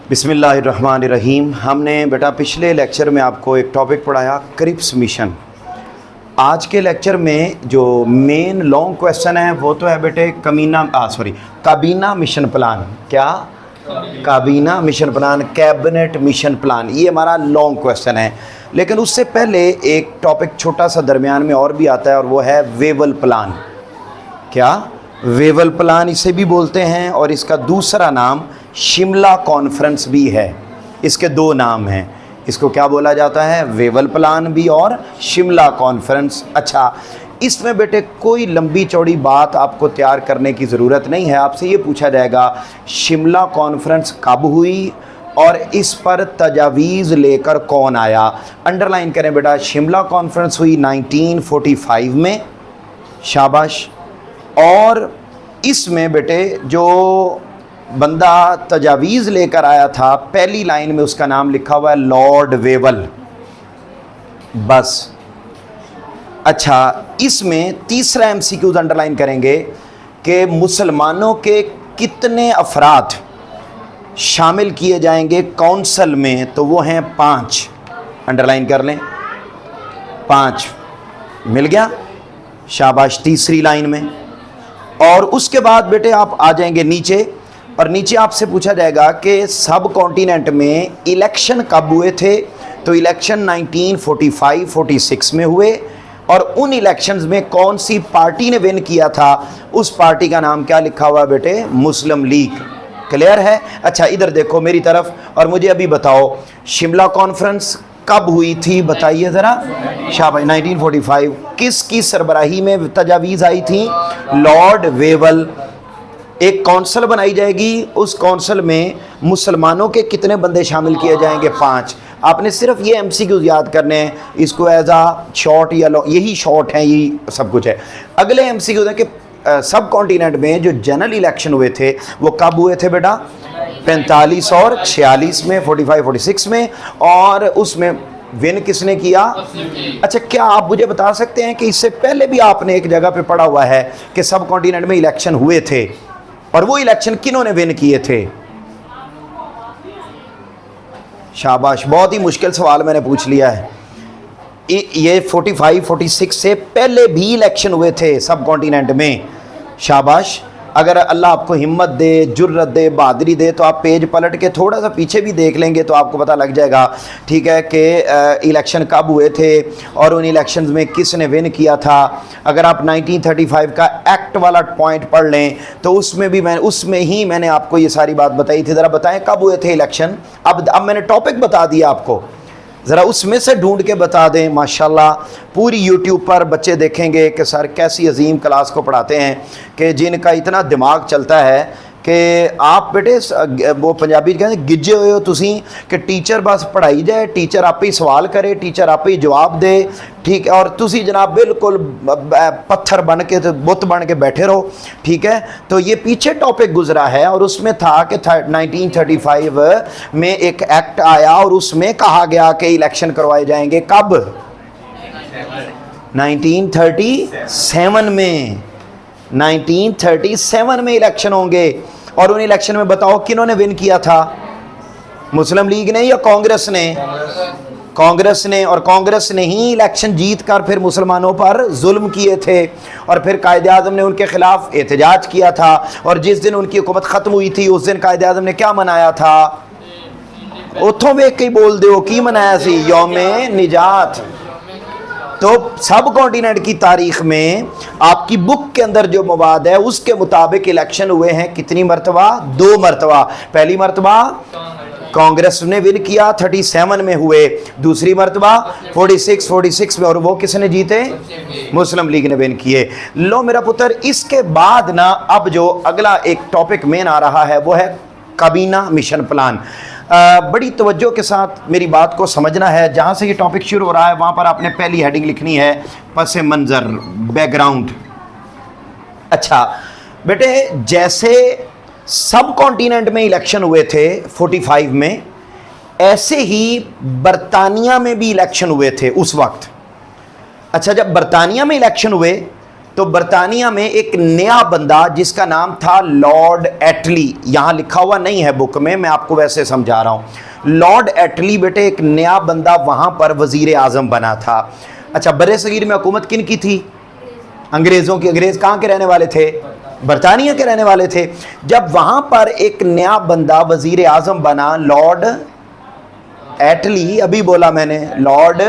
बिस्मिल्लाहिर्रहमानिर्रहीम। हमने बेटा पिछले लेक्चर में आपको एक टॉपिक पढ़ाया क्रिप्स मिशन। आज के लेक्चर में जो मेन लॉन्ग क्वेश्चन है वो तो है बेटे काबीना मिशन प्लान। क्या? काबीना mission plan, cabinet mission plan, ये हमारा लॉन्ग क्वेश्चन है। लेकिन उससे पहले एक टॉपिक छोटा सा दरमियान में और भी आता है और वो है वेवल प्लान। क्या? वेवल प्लान इसे भी बोलते हैं और इसका दूसरा नाम शिमला कॉन्फ्रेंस भी है। इसके दो नाम हैं। इसको क्या बोला जाता है? वेवल प्लान भी और शिमला कॉन्फ्रेंस। अच्छा, इसमें बेटे कोई लंबी चौड़ी बात आपको तैयार करने की ज़रूरत नहीं है। आपसे ये पूछा जाएगा शिमला कॉन्फ्रेंस कब हुई और इस पर तजावीज़ लेकर कौन आया। अंडरलाइन करें बेटा, शिमला कॉन्फ्रेंस हुई 1945 में। शाबाश। और इसमें बेटे जो बंदा तजावीज़ लेकर आया था, पहली लाइन में उसका नाम लिखा हुआ है लॉर्ड वेवल। बस। अच्छा, इसमें तीसरा एमसीक्यूज अंडरलाइन करेंगे कि मुसलमानों के कितने अफराद शामिल किए जाएंगे काउंसिल में, तो वो हैं 5। अंडरलाइन कर लें, 5 मिल गया। शाबाश। तीसरी लाइन में। और उसके बाद बेटे आप आ जाएंगे नीचे, और नीचे आपसे पूछा जाएगा कि सब कॉन्टिनेंट में इलेक्शन कब हुए थे। तो इलेक्शन 1945-46 में हुए, और उन इलेक्शंस में कौन सी पार्टी ने विन किया था, उस पार्टी का नाम क्या लिखा हुआ बेटे? मुस्लिम लीग। क्लियर है? अच्छा, इधर देखो मेरी तरफ और मुझे अभी बताओ शिमला कॉन्फ्रेंस कब हुई थी, बताइए ज़रा। शाबाश। 1945। किसकी सरबराही में तजावीज़ आई थी? Lord Wavell. एक कौंसल बनाई जाएगी, उस कौंसल में मुसलमानों के कितने बंदे शामिल किए जाएंगे? 5। आपने सिर्फ ये एमसीक्यूज याद करने हैं, इसको एज आ शॉर्ट या यही शॉर्ट है, यही सब कुछ है। अगले एमसीक्यूज है कि सब कॉन्टिनेंट में जो जनरल इलेक्शन हुए थे वो कब हुए थे बेटा? 45 और 46 में, 45-46 में। और उसमें विन किसने किया? अच्छा, क्या आप मुझे बता सकते हैं कि इससे पहले भी आपने एक जगह पे पढ़ा हुआ है कि सब कॉन्टिनेंट में इलेक्शन हुए थे, और वो इलेक्शन किन्होंने विन किए थे? शाबाश। बहुत ही मुश्किल सवाल मैंने पूछ लिया है। ये 45-46 से पहले भी इलेक्शन हुए थे सब कॉन्टिनेंट में। शाबाश। अगर अल्लाह आपको हिम्मत दे, जुर्रत दे, बहादरी दे, तो आप पेज पलट के थोड़ा सा पीछे भी देख लेंगे तो आपको पता लग जाएगा, ठीक है, कि इलेक्शन कब हुए थे और उन इलेक्शंस में किसने विन किया था। अगर आप 1935 का एक्ट वाला पॉइंट पढ़ लें तो उसमें ही मैंने आपको ये सारी बात बताई थी। ज़रा बताएं कब हुए थे इलेक्शन। अब मैंने टॉपिक बता दिया आपको, ज़रा उसमें से ढूंढ के बता दें। माशाल्लाह पूरी यूट्यूब पर बच्चे देखेंगे कि सर कैसी अजीम क्लास को पढ़ाते हैं, कि जिनका इतना दिमाग चलता है कि आप बेटे वो पंजाबी कहते गिज्जे हुए हो तुसी, कि टीचर बस पढ़ाई जाए, टीचर आप ही सवाल करे, टीचर आप ही जवाब दे, ठीक है, और तुसी जनाब बिल्कुल पत्थर बन के, तो बुत बन के बैठे रहो, ठीक है। तो ये पीछे टॉपिक गुजरा है और उसमें था कि 1935 में एक एक्ट आया और उसमें कहा गया कि इलेक्शन करवाए जाएंगे कब? 1937 में। 1937 में इलेक्शन होंगे, और उन इलेक्शन में बताओ किन्होंने विन किया था? मुस्लिम लीग ने या कांग्रेस ने? कांग्रेस ने। और कांग्रेस ने ही इलेक्शन जीत कर फिर मुसलमानों पर जुल्म किए थे, और फिर कायदे आज़म ने उनके खिलाफ एहतजाज किया था, और जिस दिन उनकी हुकूमत ख़त्म हुई थी उस दिन कायदे आज़म ने क्या मनाया था? उथों वेख के बोल दो की मनाया सी? यौमे निजात। तो सब कॉन्टिनेंट की तारीख में आपकी बुक के अंदर जो मवाद है उसके मुताबिक इलेक्शन हुए हैं कितनी मरतबा? 2 मरतबा। पहली मरतबा कांग्रेस ने विन किया, 37 में हुए। दूसरी मरतबा 46 में, और वो किसने जीते? मुस्लिम लीग ने विन किए। लो मेरा पुत्र, इसके बाद ना अब जो अगला एक टॉपिक मेन आ रहा है वो है काबीना मिशन प्लान। बड़ी तवज्जो के साथ मेरी बात को समझना है। जहाँ से ये टॉपिक शुरू हो रहा है वहाँ पर आपने पहली हेडिंग लिखनी है पस मंज़र, बैकग्राउंड। अच्छा बेटे, जैसे सब कॉन्टिनेंट में इलेक्शन हुए थे 45 में, ऐसे ही बरतानिया में भी इलेक्शन हुए थे उस वक्त। अच्छा, जब बरतानिया में इलेक्शन हुए तो बरतानिया में एक नया बंदा जिसका नाम था लॉर्ड एटली, यहाँ लिखा हुआ नहीं है बुक में, मैं आपको वैसे समझा रहा हूँ। लॉर्ड एटली बेटे एक नया बंदा वहाँ पर वज़ीर आज़म बना था। अच्छा, बरे सगीर में हुकूमत किन की थी? अंग्रेज़ों की। अंग्रेज़ कहाँ के रहने वाले थे? बरतानिया के रहने वाले थे। जब वहाँ पर एक नया बंदा वज़ीर आज़म बना, लॉर्ड एटली, अभी बोला मैंने लॉर्ड,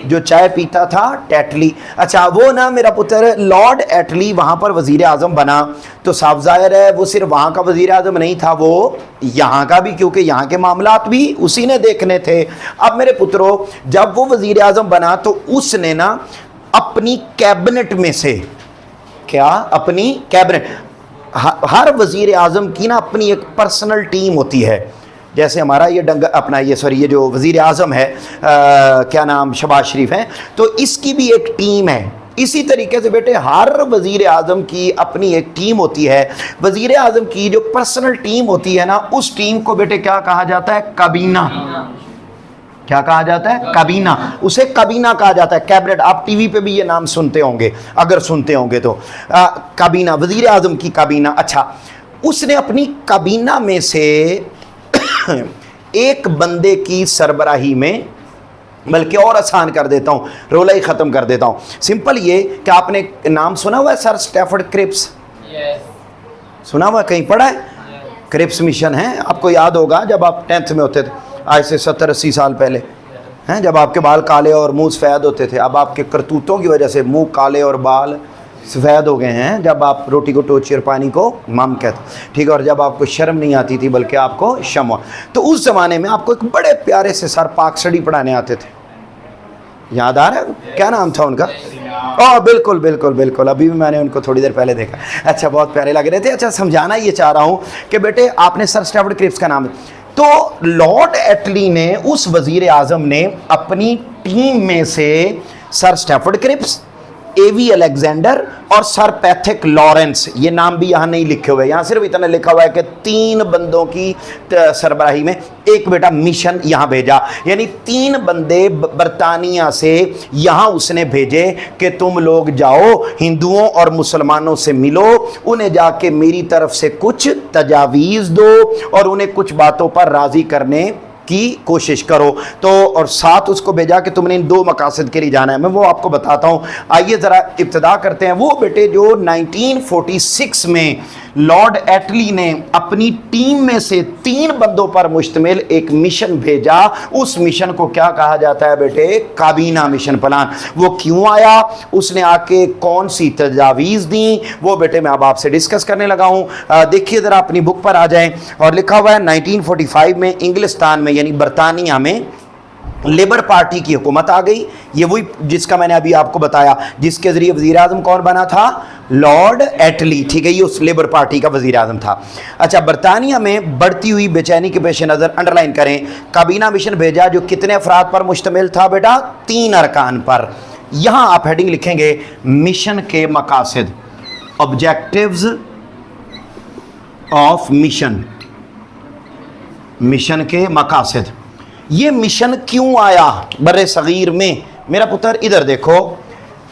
जो चाय पीता था टेटली, अच्छा वो ना मेरा पुत्र लॉर्ड एटली वहाँ पर वज़ीर आज़म बना। तो साफ ज़ाहिर है वो सिर्फ वहाँ का वज़ीर आज़म नहीं था, वो यहाँ का भी, क्योंकि यहाँ के मामलात भी उसी ने देखने थे। अब मेरे पुत्रों, जब वो वज़ीर आज़म बना तो उसने ना अपनी कैबिनेट में से, क्या अपनी कैबिनेट, हर वज़ीर आज़म की ना अपनी एक पर्सनल टीम होती है। जैसे हमारा ये अपना ये जो वज़ीर आज़म है क्या नाम, शहबाज शरीफ है, तो इसकी भी एक टीम है। इसी तरीके से बेटे हर वज़ीर आज़म की अपनी एक टीम होती है। वज़ीर आज़म की जो पर्सनल टीम होती है ना, उस टीम को बेटे क्या कहा जाता है? काबीना। क्या कहा जाता है? काबीना। उसे काबीना कहा जाता है। कैबिनेट, आप टीवी पे भी ये नाम सुनते होंगे, अगर सुनते होंगे तो। काबीना, वज़ीर आज़म की काबीना। अच्छा, उसने अपनी काबीना में से एक बंदे की सरबराही में, बल्कि और आसान कर देता हूँ, रोला ही ख़त्म कर देता हूँ। सिंपल ये कि आपने नाम सुना हुआ है सर स्टैफर्ड क्रिप्स? सुना हुआ, कहीं पढ़ा है? क्रिप्स मिशन है, आपको याद होगा जब आप 10th में होते थे, आज से 70-80 साल पहले, हैं, जब आपके बाल काले और मुंह सफ़ेद होते थे। अब आपके करतूतों की वजह से मुंह काले और बाल सफ़ेद हो गए हैं। जब आप रोटी को टोची और पानी को मम कहते, ठीक है, और जब आपको शर्म नहीं आती थी बल्कि आपको शम। तो उस ज़माने में आपको एक बड़े प्यारे से सर पाक स्टडी पढ़ाने आते थे, याद आ रहा है? क्या नाम था उनका? ओह बिल्कुल बिल्कुल बिल्कुल, अभी भी मैंने उनको थोड़ी देर पहले देखा। अच्छा, बहुत प्यारे लग रहे थे। अच्छा, समझाना ये चाह रहा हूँ कि बेटे आपने सर स्टैफर्ड क्रिप्स का नाम, तो लॉर्ड एटली ने, उस वज़ीर आज़म ने अपनी टीम में से सर स्टैफर्ड क्रिप्स, एवी अलेक्जेंडर और सर पैथिक लॉरेंस, ये नाम भी यहाँ नहीं लिखे हुए, यहाँ सिर्फ इतना लिखा हुआ है कि 3 बंदों की सरबराही में एक बेटा मिशन यहाँ भेजा। यानी 3 बंदे बरतानिया से यहाँ उसने भेजे कि तुम लोग जाओ, हिंदुओं और मुसलमानों से मिलो, उन्हें जाके मेरी तरफ से कुछ तजावीज़ दो और उन्हें कुछ बातों पर राज़ी करने की कोशिश करो। तो और साथ उसको भेजा कि तुमने इन 2 मकासद के लिए जाना है। मैं वो आपको बताता हूँ। आइए ज़रा इब्तिदा करते हैं। वो बेटे जो 1946 में लॉर्ड एटली ने अपनी टीम में से 3 बंदों पर मुश्तमिल एक मिशन भेजा, उस मिशन को क्या कहा जाता है बेटे? काबीना मिशन प्लान। वो क्यों आया, उसने आके कौन सी तजावीज़ दी, वो बेटे मैं अब आपसे डिस्कस करने लगा हूँ। देखिए ज़रा अपनी बुक पर आ जाएं, और लिखा हुआ है 1945 में इंग्लिस्तान में यानी बरतानिया में लेबर पार्टी की हुकूमत आ गई। ये वही जिसका मैंने अभी आपको बताया, जिसके ज़रिए वज़ीर आज़म कौन बना था? लॉर्ड एटली, ठीक है, ये उस लेबर पार्टी का वज़ीर आज़म था। अच्छा, बरतानिया में बढ़ती हुई बेचैनी के पेश नज़र अंडरलाइन करें, काबीना मिशन भेजा जो कितने अफराद पर मुश्तमिल था बेटा? 3 अरकान पर। यहाँ आप हेडिंग लिखेंगे मिशन के मकासद, ऑब्जेक्टिव्स ऑफ मिशन, मिशन के मकासद। ये मिशन क्यों आया बर्रे सगीर में? मेरा पुत्र इधर देखो,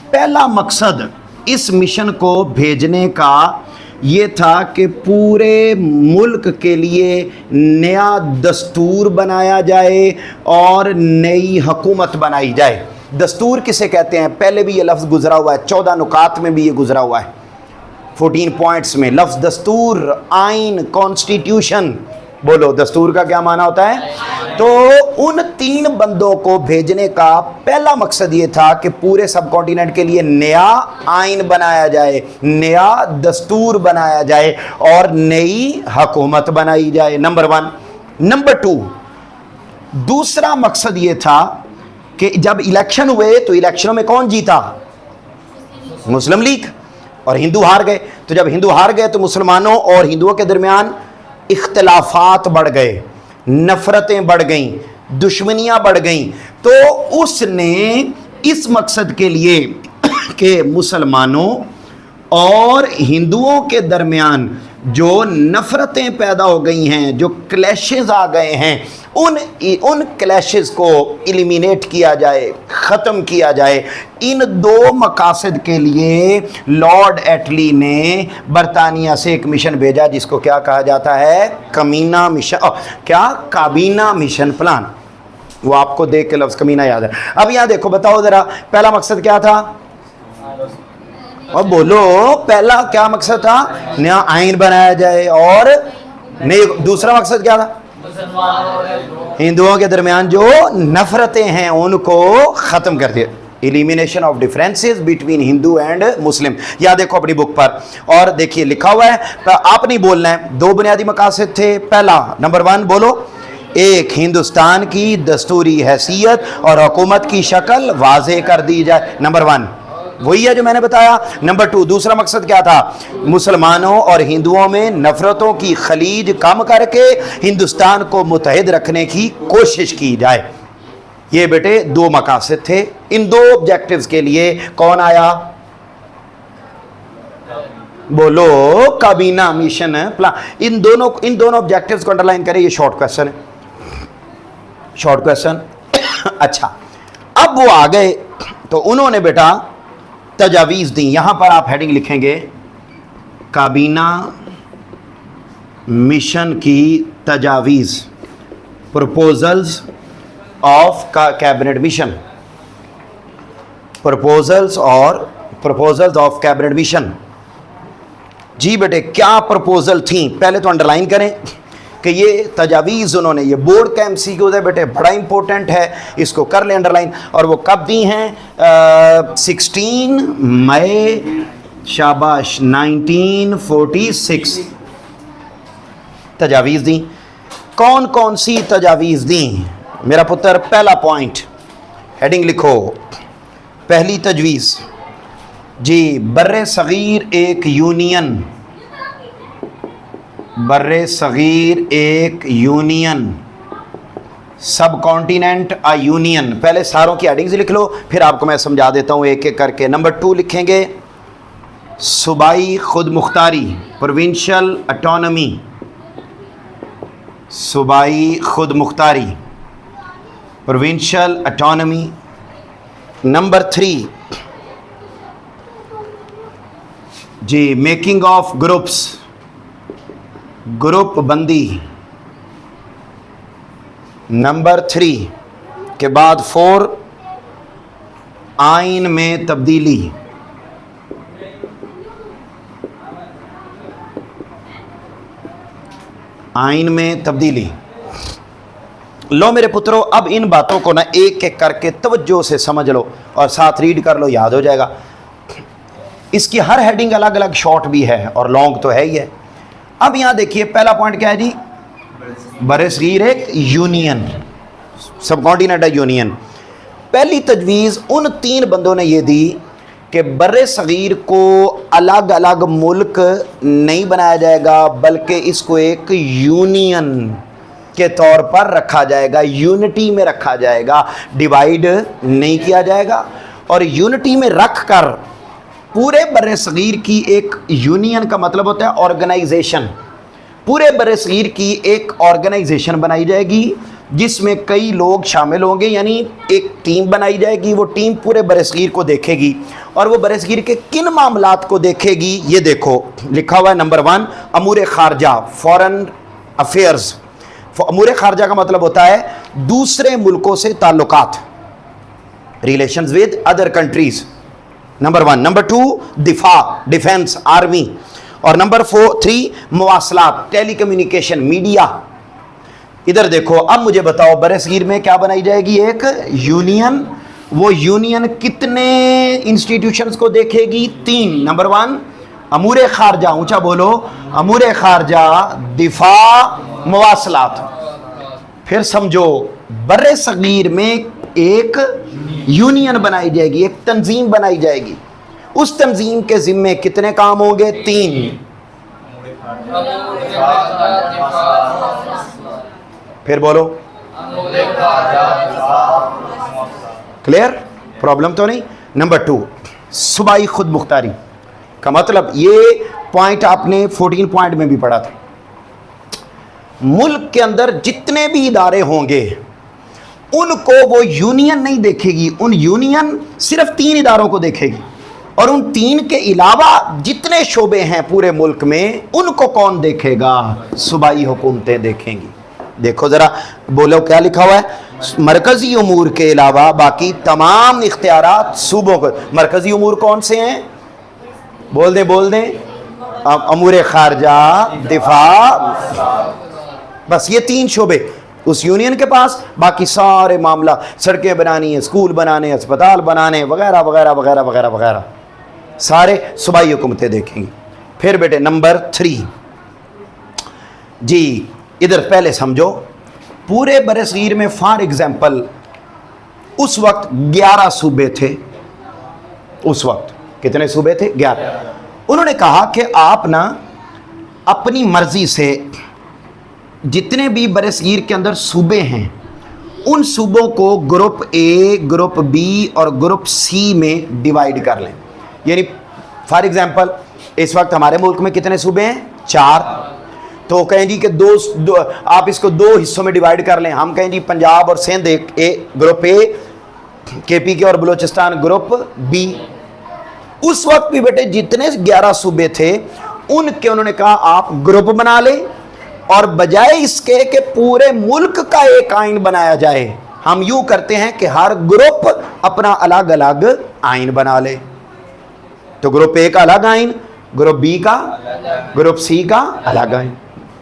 पहला मकसद इस मिशन को भेजने का ये था कि पूरे मुल्क के लिए नया दस्तूर बनाया जाए और नई हुकूमत बनाई जाए। दस्तूर किसे कहते हैं? पहले भी ये लफ्ज़ गुजरा हुआ है, 14 नुकात में भी ये गुजरा हुआ है, 14 पॉइंट्स में लफ्ज़ दस्तूर, आइन, कॉन्स्टिट्यूशन। बोलो दस्तूर का क्या माना होता है? तो उन 3 बंदों को भेजने का पहला मकसद ये था कि पूरे सब कॉन्टिनेंट के लिए नया आइन बनाया जाए, नया दस्तूर बनाया जाए और नई हुकूमत बनाई जाए, नंबर 1। नंबर 2, दूसरा मकसद ये था कि जब इलेक्शन हुए तो इलेक्शनों में कौन जीता? मुस्लिम लीग, और हिंदू हार गए। तो जब हिंदू हार गए तो मुसलमानों और हिंदुओं के दरमियान इख्तलाफात बढ़ गए, नफ़रतें बढ़ गईं, दुश्मनियाँ बढ़ गईं। तो उसने इस मकसद के लिए कि मुसलमानों और हिंदुओं के दरमियान जो नफ़रतें पैदा हो गई हैं, जो क्लैशेस आ गए हैं, उन क्लैशेस को एलिमिनेट किया जाए, ख़त्म किया जाए। इन दो मकासद के लिए लॉर्ड एटली ने बरतानिया से एक मिशन भेजा जिसको क्या कहा जाता है, कमीना मिशन, क्या काबीना मिशन प्लान। वो आपको देख के लफ्ज़ कमीना याद है। अब यहाँ देखो, बताओ ज़रा पहला मकसद क्या था, और बोलो पहला क्या मकसद था, नया आइन बनाया जाए, और नहीं दूसरा मकसद क्या था, हिंदुओं के दरमियान जो नफरतें हैं उनको ख़त्म कर दिया, elimination of differences between Hindu and Muslim. या देखो अपनी बुक पर, और देखिए लिखा हुआ है, आप नहीं बोलना है। दो बुनियादी मकासद थे। पहला, नंबर 1 बोलो, एक, हिंदुस्तान की दस्तूरी हैसियत और हुकूमत की शक्ल वाज़े कर दी जाए, नंबर 1, वही है जो मैंने बताया। नंबर 2, दूसरा मकसद क्या था, मुसलमानों और हिंदुओं में नफरतों की खलीज कम करके हिंदुस्तान को मुत्तहिद रखने की कोशिश की जाए। ये बेटे दो मकासद थे। इन दो ऑब्जेक्टिव्स के लिए कौन आया, बोलो, काबीना मिशन प्लान। इन दोनों ऑब्जेक्टिव्स को अंडरलाइन करें, ये शॉर्ट क्वेश्चन है, शॉर्ट क्वेश्चन। अच्छा, अब वो आ गए तो उन्होंने बेटा तजावीज़ दी। यहां पर आप हेडिंग लिखेंगे, काबीना मिशन की तजावीज़, proposals of cabinet mission, proposals of cabinet mission. जी बेटे, क्या प्रपोजल थी, पहले तो अंडरलाइन करें कि ये तजावीज़ उन्होंने, ये बोर्ड का MCQ है बेटे, बड़ा इंपॉर्टेंट है, इसको कर ले अंडरलाइन। और वो कब दी हैं, 16 मई, शाबाश, 1946 तजावीज़ दी। कौन कौन सी तजावीज़ दी मेरा पुत्र, पहला पॉइंट, हेडिंग लिखो, पहली तजवीज़ जी, बर्रे सगीर एक यूनियन, बर्रे सगीर एक यूनियन, सब कॉन्टिनेंट अ यूनियन। पहले सारों की हेडिंग्स लिख लो, फिर आपको मैं समझा देता हूँ एक एक करके। नंबर 2 लिखेंगे, सूबाई खुद मुख्तारी, प्रोविंशियल ऑटोनमी, सूबाई खुद मुख्तारी, प्रोविंशियल ऑटोनमी। नंबर 3 जी, मेकिंग ऑफ ग्रुप्स, ग्रुप बंदी। नंबर 3 के बाद 4 आइन में तब्दीली, आइन में तब्दीली। लो मेरे पुत्रों, अब इन बातों को ना एक एक करके तवज्जो से समझ लो और साथ रीड कर लो, याद हो जाएगा। इसकी हर हेडिंग अलग अलग, शॉर्ट भी है और लॉन्ग तो है ही है। अब यहां देखिए, पहला पॉइंट क्या है जी, बरसगीर एक यूनियन, सब कॉन्टिनेंट यूनियन। पहली तजवीज़ उन 3 बंदों ने ये दी कि बर्रे सगीर को अलग अलग मुल्क नहीं बनाया जाएगा, बल्कि इसको एक यूनियन के तौर पर रखा जाएगा, यूनिटी में रखा जाएगा, डिवाइड नहीं किया जाएगा। और यूनिटी में रख कर पूरे बर्रे सगीर की एक, यूनियन का मतलब होता है ऑर्गेनाइजेशन, पूरे बर्रे सगीर की एक ऑर्गेनाइजेशन बनाई जाएगी जिसमें कई लोग शामिल होंगे, यानी एक टीम बनाई जाएगी। वो टीम पूरे बर्रे सगीर को देखेगी और वो बर्रे सगीर के किन मामलात को देखेगी, ये देखो लिखा हुआ है। नंबर 1, अमूर खारजा, फॉरेन अफेयर्स। अमूर खारजा का मतलब होता है दूसरे मुल्कों से ताल्लुकात, relations with other countries, number 1। Number 2, दिफा, डिफेंस, आर्मी। और नंबर 3, मवासलात, टेलीकम्युनिकेशन, मीडिया। इधर देखो, अब मुझे बताओ बरसगीर में क्या बनाई जाएगी, एक यूनियन। वो यूनियन कितने इंस्टीट्यूशंस को देखेगी, 3। नंबर 1 अमूर खारजा, ऊंचा बोलो, अमूर खारजा, दिफा, मवासलात। फिर समझो, बर्रे सगीर में एक यूनियन बनाई जाएगी, एक तंजीम बनाई जाएगी। उस तंजीम के जिम्मे कितने काम होंगे, 3। फिर बोलो, क्लियर, प्रॉब्लम तो नहीं। नंबर 2, सूबाई खुद मुख्तारी का मतलब ये पॉइंट आपने 14 पॉइंट में भी पढ़ा था। मुल्क के अंदर जितने भी इदारे होंगे उनको वो यूनियन नहीं देखेगी, उन यूनियन सिर्फ 3 इदारों को देखेगी, और उन 3 के अलावा जितने शोबे हैं पूरे मुल्क में उनको कौन देखेगा? सूबाई हुकूमतें देखेंगी। देखो ज़रा, बोलो क्या लिखा हुआ है? मरकज़ी उमूर के अलावा बाकी तमाम इख्तियारात सूबों को। मरकज़ी उमूर कौन से हैं? बोल दें। अमूर खारजा, दिफा, बस ये 3 शोबे उस यूनियन के पास। बाकी सारे मामला, सड़कें बनानी है, स्कूल बनाने, अस्पताल बनाने वगैरह वगैरह वगैरह वगैरह वगैरह, सारे सूबाई हुकूमतें देखेंगी। फिर बेटे नंबर 3 जी, इधर पहले समझो, पूरे बरसगीर में फॉर एग्जाम्पल उस वक्त 11 सूबे थे। उस वक्त कितने सूबे थे? 11। उन्होंने कहा कि आप ना अपनी मर्जी से जितने भी बरसगीर के अंदर सूबे हैं उन सूबों को ग्रुप ए, ग्रुप बी और ग्रुप सी में डिवाइड कर लें। यानी फॉर एग्जांपल इस वक्त हमारे मुल्क में कितने सूबे हैं? 4। तो कहें जी कि दो आप इसको 2 हिस्सों में डिवाइड कर लें। हम कहें जी पंजाब और सिंध एक ग्रुप ए, केपी के और बलूचिस्तान ग्रुप बी। उस वक्त भी बेटे जितने 11 सूबे थे उनके उन्होंने कहा आप ग्रुप बना लें, और बजाय इसके कि पूरे मुल्क का एक आइन बनाया जाए, हम यूं करते हैं कि हर ग्रुप अपना अलग अलग आइन बना ले। तो ग्रुप ए का अलग आइन, ग्रुप बी का, ग्रुप सी का अलग आइन।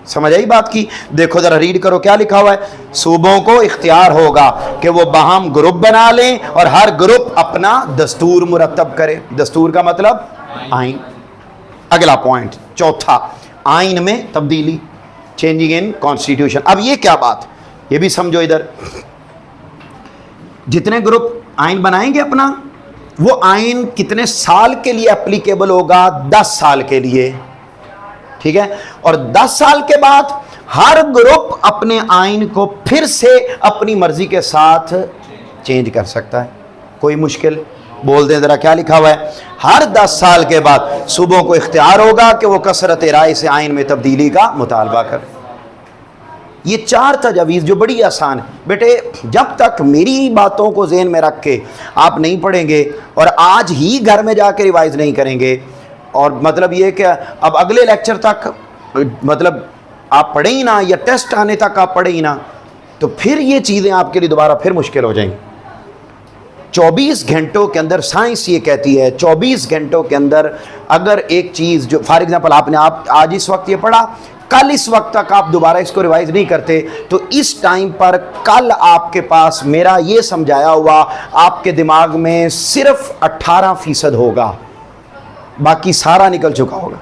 समझ आई बात की? देखो जरा रीड करो क्या लिखा हुआ है। सूबों को इख्तियार होगा कि वो बाहम ग्रुप बना लें और हर ग्रुप अपना दस्तूर मुरतब करे। दस्तूर का मतलब आइन। अगला पॉइंट चौथा, आइन में तब्दीली, चेंजिंग इन कॉन्स्टिट्यूशन। अब ये क्या बात, ये भी समझो इधर। जितने ग्रुप आइन बनाएंगे अपना, वो आइन कितने साल के लिए एप्लीकेबल होगा? 10 साल के लिए, ठीक है। और 10 साल के बाद हर ग्रुप अपने आइन को फिर से अपनी मर्जी के साथ चेंज कर सकता है। कोई मुश्किल? बोल दें जरा क्या लिखा हुआ है। हर 10 साल के बाद सूबों को इख्तियार होगा कि वो कसरत राय से आइन में तब्दीली का मुतालबा करें। ये 4 तजावीज़ जो बड़ी आसान है बेटे, जब तक मेरी बातों को ज़हन में रख के आप नहीं पढ़ेंगे और आज ही घर में जाकर रिवाइज नहीं करेंगे, और मतलब ये कि अब अगले लेक्चर तक मतलब आप पढ़े ही ना, या टेस्ट आने तक आप पढ़े ही ना, तो फिर ये चीज़ें आपके लिए दोबारा फिर मुश्किल हो जाएंगी। 24 घंटों के अंदर साइंस ये कहती है 24 घंटों के अंदर अगर एक चीज़ जो फॉर एग्जांपल आपने आज इस वक्त ये पढ़ा, कल इस वक्त तक आप दोबारा इसको रिवाइज नहीं करते, तो इस टाइम पर कल आपके पास मेरा ये समझाया हुआ आपके दिमाग में सिर्फ 18% होगा, बाकी सारा निकल चुका होगा।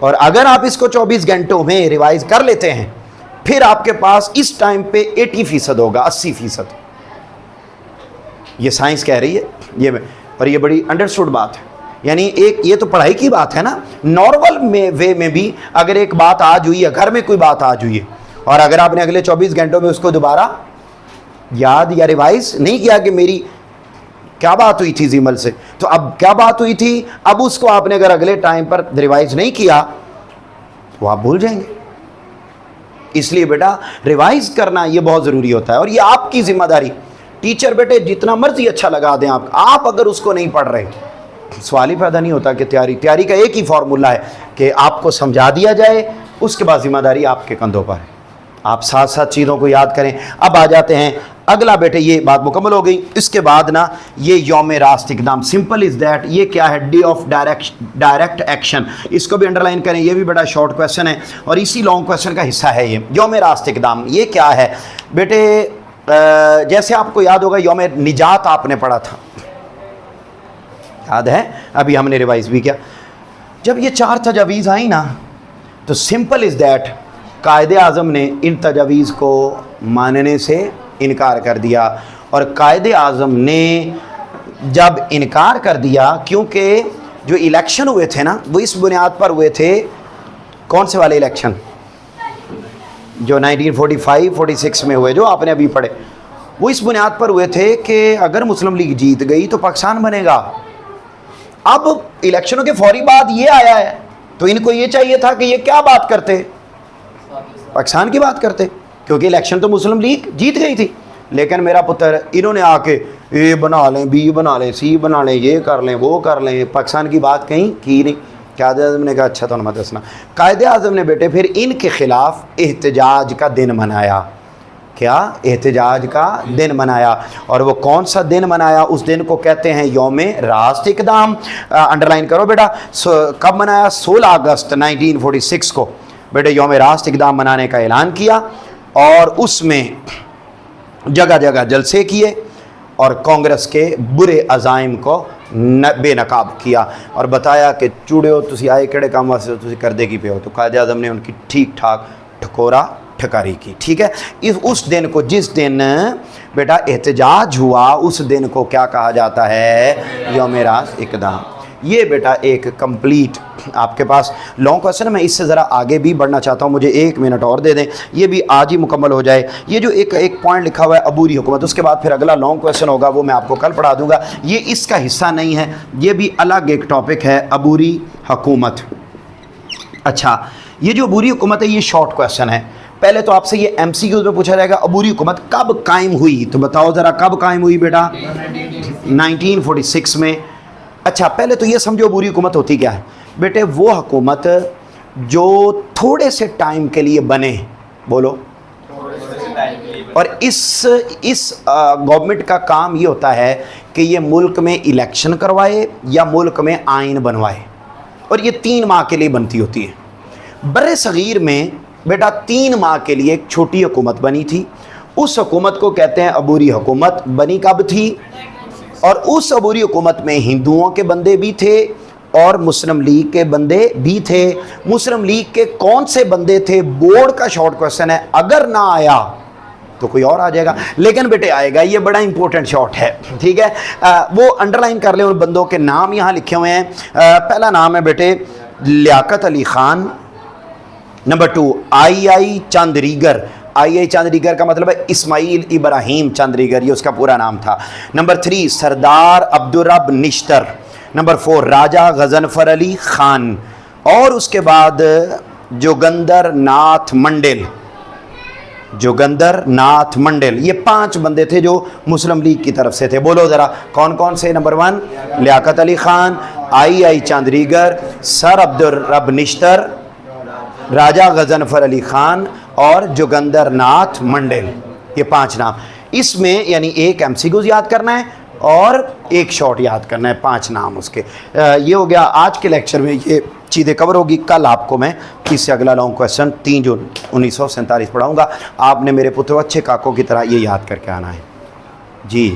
और अगर आप इसको 24 घंटों में रिवाइज कर लेते हैं, फिर आपके पास इस टाइम पे 80% होगा, 80%। ये साइंस कह रही है ये, और ये बड़ी अंडरस्टूड बात है। यानी एक ये तो पढ़ाई की बात है ना, नॉर्मल में वे में भी अगर एक बात आज हुई है, घर में कोई बात आज हुई है, और अगर आपने अगले 24 घंटों में उसको दोबारा याद या रिवाइज नहीं किया कि मेरी क्या बात हुई थी जीमल से, तो अब क्या बात हुई थी, अब उसको आपने अगर अगले टाइम पर रिवाइज नहीं किया तो आप भूल जाएंगे। इसलिए बेटा रिवाइज करना ये बहुत ज़रूरी होता है, और ये आपकी जिम्मेदारी। टीचर बेटे जितना मर्जी अच्छा लगा दें आप अगर उसको नहीं पढ़ रहे, सवाल ही पैदा नहीं होता कि तैयारी का एक ही फार्मूला है कि आपको समझा दिया जाए, उसके बाद जिम्मेदारी आपके कंधों पर है, आप साथ साथ चीज़ों को याद करें। अब आ जाते हैं अगला बेटे, ये बात मुकम्मल हो गई। इसके बाद ना ये यौम रास्त इक़दाम, सिंपल इज़ दैट। ये क्या है? Day of direct action. इसको भी अंडरलाइन करें, ये भी बड़ा शॉर्ट क्वेश्चन है और इसी लॉन्ग क्वेश्चन का हिस्सा है ये। यौम रास्त इक़दाम ये क्या है बेटे? जैसे आपको याद होगा यौम निजात आपने पढ़ा था, याद है? अभी हमने रिवाइज भी किया। जब ये 4 तजावीज़ आई ना, तो सिंपल इज़ दैट कायदे आज़म ने इन तजावीज़ को मानने से इनकार कर दिया। और कायदे आज़म ने जब इनकार कर दिया, क्योंकि जो इलेक्शन हुए थे ना वो इस बुनियाद पर हुए थे, कौन से वाले इलेक्शन जो 1945-46 में हुए, जो आपने अभी पढ़े, वो इस बुनियाद पर हुए थे कि अगर मुस्लिम लीग जीत गई तो पाकिस्तान बनेगा। अब इलेक्शनों के फौरी बाद ये आया है तो इनको ये चाहिए था कि ये क्या बात करते, पाकिस्तान की बात करते, क्योंकि इलेक्शन तो मुस्लिम लीग जीत गई थी। लेकिन मेरा पुत्र इन्होंने आके ए बना लें, बी बना लें, सी बना लें, ये कर लें, वो कर लें, पाकिस्तान की बात कहीं की नहीं। कायदे आज़म ने कहा अच्छा तो मत दसना। कायदे आज़म ने बेटे फिर इनके ख़िलाफ़ एहतजाज का दिन मनाया। क्या? एहतजाज का दिन मनाया। और वो कौन सा दिन मनाया? उस दिन को कहते हैं यौम रास्त इक़दाम। अंडरलाइन करो बेटा, कब मनाया? 16 अगस्त 1946 को बेटे यौम रास्त इक़दाम मनाने का ऐलान किया, और उसमें जगह जगह जलसे किए और कांग्रेस के बुरे अज़ाइम को बेनकाब किया और बताया कि चूड़ियो तुसी आए केड़े काम वास्ते, तुसी करदे की पे हो। तो कायदे आज़म ने उनकी ठीक ठाक ठकोरा ठकारी की। ठीक है, उस दिन को, जिस दिन बेटा एहतजाज हुआ, उस दिन को क्या कहा जाता है? यौम रास्त इक़दाम। ये बेटा एक कंप्लीट आपके पास लॉन्ग क्वेश्चन है। मैं इससे ज़रा आगे भी बढ़ना चाहता हूँ, मुझे 1 मिनट और दे दें, ये भी आज ही मुकम्मल हो जाए। ये जो एक पॉइंट लिखा हुआ है अबूरी हुकूमत, उसके बाद फिर अगला लॉन्ग क्वेश्चन होगा, वो मैं आपको कल पढ़ा दूंगा। ये इसका हिस्सा नहीं है, ये भी अलग एक टॉपिक है, अबूरी हुकूमत। अच्छा, ये जो अबूरी हुकूमत है ये शॉर्ट क्वेश्चन है। पहले तो आपसे ये MCQ में पूछा जाएगा अबूरी हुकूमत कब कायम हुई, तो बताओ ज़रा कब कायम हुई बेटा? 1946 में। अच्छा, पहले तो ये समझो अबूरी हुकूमत होती क्या है बेटे? वो हुकूमत जो थोड़े से टाइम के लिए बने, बोलो। और इस गवर्नमेंट का काम ये होता है कि ये मुल्क में इलेक्शन करवाए या मुल्क में आइन बनवाए, और ये 3 माह के लिए बनती होती है। बर्रे सगीर में बेटा 3 माह के लिए एक छोटी हुकूमत बनी थी, उस हुकूमत को कहते हैं अबूरी हुकूमत। बनी कब थी? और उस अबूरी हुकूमत में हिंदुओं के बंदे भी थे और मुस्लिम लीग के बंदे भी थे। मुस्लिम लीग के कौन से बंदे थे? बोर्ड का शॉर्ट क्वेश्चन है, अगर ना आया तो कोई और आ जाएगा, लेकिन बेटे आएगा, ये बड़ा इंपॉर्टेंट शॉर्ट है। ठीक है, वो अंडरलाइन कर ले, उन बंदों के नाम यहाँ लिखे हुए हैं। पहला नाम है बेटे लियाकत अली खान। नंबर 2 आई चंद्रीगर। आई चंद्रीगर का मतलब है इस्माइल इब्राहिम चंद्रीगर, ये उसका पूरा नाम था। नंबर 3 सरदार अब्दुर्रब निश्तर। नंबर 4 राजा गजनफर अली खान। और उसके बाद जोगंदर नाथ मंडेल। जोगंदर नाथ मंडेल, ये 5 बंदे थे जो मुस्लिम लीग की तरफ से थे। बोलो ज़रा कौन कौन से? नंबर 1 लियाकत अली खान, आई चंद्रीगर, सर अब्दुर्रब निश्तर, राजा गजनफर अली खान और जोगंदर नाथ मंडेल, ये 5 नाम। इसमें यानी एक MCQ याद करना है और एक शॉर्ट याद करना है, 5 नाम उसके। ये हो गया आज के लेक्चर में, ये चीज़ें कवर होगी। कल आपको मैं इससे अगला लॉन्ग क्वेश्चन 3 जून 1947 पढ़ाऊँगा। आपने मेरे पुत्र अच्छे काकों की तरह ये याद करके आना है जी।